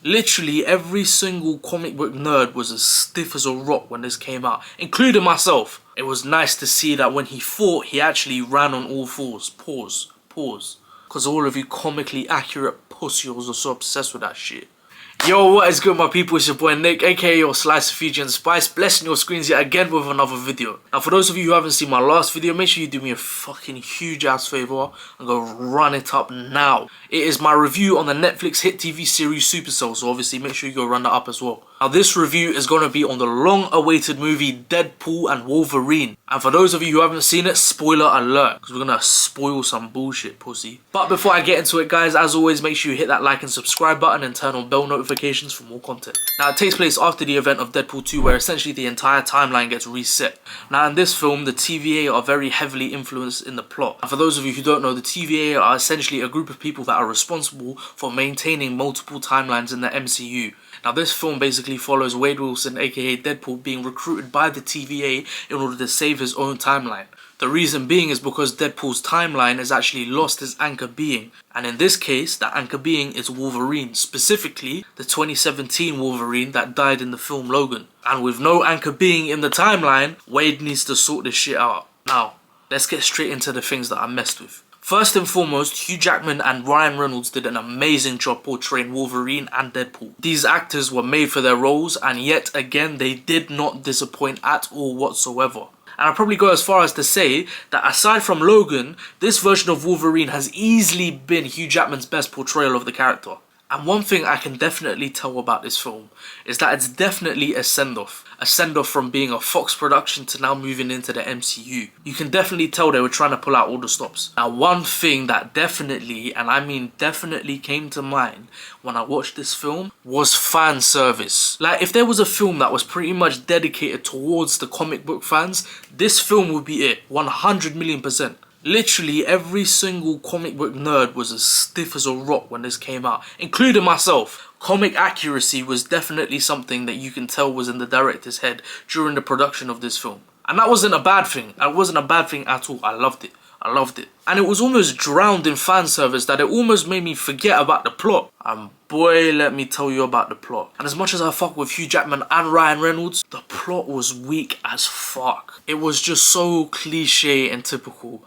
Literally every single comic book nerd was as stiff as a rock when this came out, including myself. It was nice to see that when he fought, he actually ran on all fours. Pause. Because all of you comically accurate pussies are so obsessed with that shit. Yo, what is good my people, it's your boy Nick, aka your Slice of Fuji and Spice, blessing your screens yet again with another video. Now for those of you who haven't seen my last video, make sure you do me a fucking huge ass favour and go run it up now. It is my review on the Netflix hit TV series Supercell, so obviously make sure you go run that up as well. Now this review is going to be on the long awaited movie Deadpool and Wolverine. And for those of you who haven't seen it, spoiler alert, because we're going to spoil some bullshit, pussy. But before I get into it guys, as always, make sure you hit that like and subscribe button and turn on bell notifications for more content. Now it takes place after the event of Deadpool 2 where essentially the entire timeline gets reset. Now in this film, the TVA are very heavily influenced in the plot. And for those of you who don't know, the TVA are essentially a group of people that are responsible for maintaining multiple timelines in the MCU. Now this film basically follows Wade Wilson aka Deadpool being recruited by the TVA in order to save his own timeline. The reason being is because Deadpool's timeline has actually lost his anchor being, and in this case that anchor being is Wolverine, specifically the 2017 Wolverine that died in the film Logan. And with no anchor being in the timeline, Wade needs to sort this shit out. Now let's get straight into the things that I messed with. First and foremost, Hugh Jackman and Ryan Reynolds did an amazing job portraying Wolverine and Deadpool. These actors were made for their roles, and yet again they did not disappoint at all whatsoever. And I'll probably go as far as to say that aside from Logan, this version of Wolverine has easily been Hugh Jackman's best portrayal of the character. And one thing I can definitely tell about this film is that it's definitely a send-off. A send-off from being a Fox production to now moving into the MCU. You can definitely tell they were trying to pull out all the stops. Now one thing that definitely, and I mean definitely, came to mind when I watched this film was fan service. Like if there was a film that was pretty much dedicated towards the comic book fans, this film would be it, 100,000,000%. Literally every single comic book nerd was as stiff as a rock when this came out, including myself. Comic accuracy was definitely something that you can tell was in the director's head during the production of this film. And that wasn't a bad thing. That wasn't a bad thing at all. I loved it. I loved it. And it was almost drowned in fan service that it almost made me forget about the plot. And boy, let me tell you about the plot. And as much as I fuck with Hugh Jackman and Ryan Reynolds, the plot was weak as fuck. It was just so cliche and typical.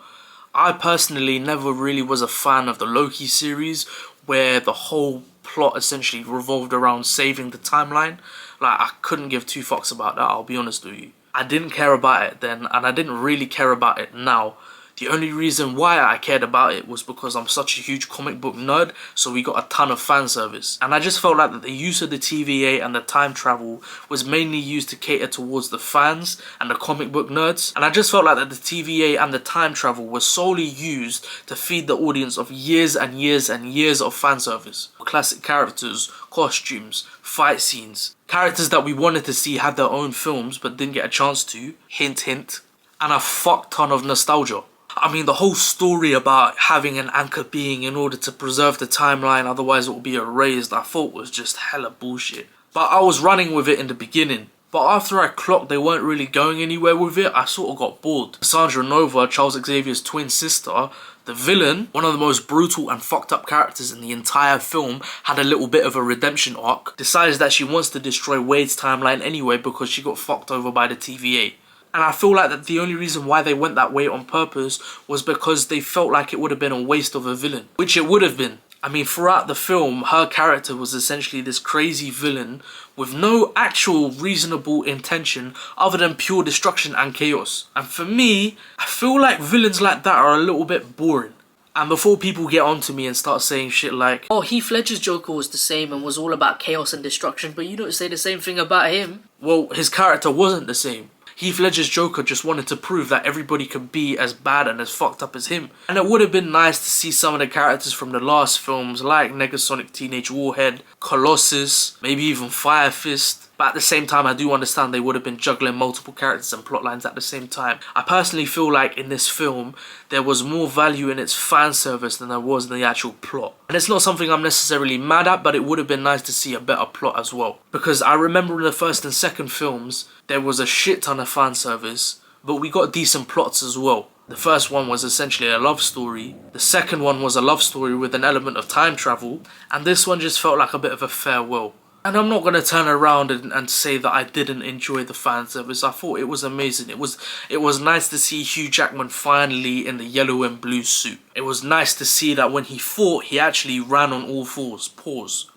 I personally never really was a fan of the Loki series where the whole plot essentially revolved around saving the timeline. Like I couldn't give two fucks about that, I'll be honest with you. I didn't care about it then and I didn't really care about it now. The only reason why I cared about it was because I'm such a huge comic book nerd, so we got a ton of fan service. And I just felt like that the use of the TVA and the time travel was mainly used to cater towards the fans and the comic book nerds. And I just felt like that the TVA and the time travel was solely used to feed the audience of years and years and years of fan service. Classic characters, costumes, fight scenes. Characters that we wanted to see had their own films but didn't get a chance to, hint hint. And a fuck ton of nostalgia. I mean, the whole story about having an anchor being in order to preserve the timeline, otherwise it will be erased, I thought was just hella bullshit. But I was running with it in the beginning. But after I clocked they weren't really going anywhere with it, I sort of got bored. Sandra Nova, Charles Xavier's twin sister, the villain, one of the most brutal and fucked up characters in the entire film, had a little bit of a redemption arc, decides that she wants to destroy Wade's timeline anyway because she got fucked over by the TVA. And I feel like that the only reason why they went that way on purpose was because they felt like it would have been a waste of a villain. Which it would have been. I mean, throughout the film, her character was essentially this crazy villain with no actual reasonable intention other than pure destruction and chaos. And for me, I feel like villains like that are a little bit boring. And before people get onto me and start saying shit like, oh, Heath Ledger's Joker was the same and was all about chaos and destruction, but you don't say the same thing about him. Well, his character wasn't the same. Heath Ledger's Joker just wanted to prove that everybody could be as bad and as fucked up as him. And it would have been nice to see some of the characters from the last films like Negasonic Teenage Warhead, Colossus, maybe even Fire Fist. But at the same time, I do understand they would have been juggling multiple characters and plot lines at the same time. I personally feel like in this film, there was more value in its fan service than there was in the actual plot. And it's not something I'm necessarily mad at, but it would have been nice to see a better plot as well. Because I remember in the first and second films, there was a shit ton of fan service, but we got decent plots as well. The first one was essentially a love story. The second one was a love story with an element of time travel. And this one just felt like a bit of a farewell. And I'm not going to turn around and say that I didn't enjoy the fan service. I thought it was amazing. It was nice to see Hugh Jackman finally in the yellow and blue suit. It was nice to see that when he fought, he actually ran on all fours. Pause.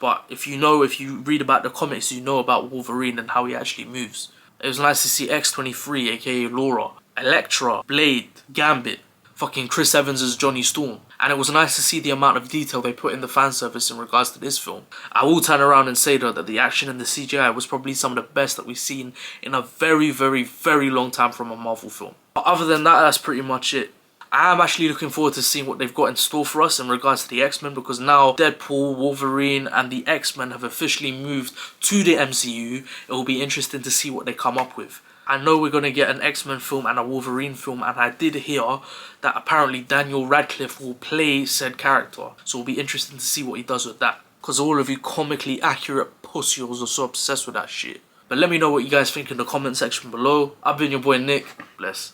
But if you read about the comics, you know about Wolverine and how he actually moves. It was nice to see X-23, aka Laura, Elektra, Blade, Gambit, fucking Chris Evans as Johnny Storm. And it was nice to see the amount of detail they put in the fan service in regards to this film. I will turn around and say though that the action and the CGI was probably some of the best that we've seen in a very, very, very long time from a Marvel film. But other than that, that's pretty much it. I am actually looking forward to seeing what they've got in store for us in regards to the X-Men, because now Deadpool, Wolverine and the X-Men have officially moved to the MCU. It will be interesting to see what they come up with. I know we're going to get an X-Men film and a Wolverine film, and I did hear that apparently Daniel Radcliffe will play said character. So it'll be interesting to see what he does with that, because all of you comically accurate pussies are so obsessed with that shit. But let me know what you guys think in the comment section below. I've been your boy Nick. Bless.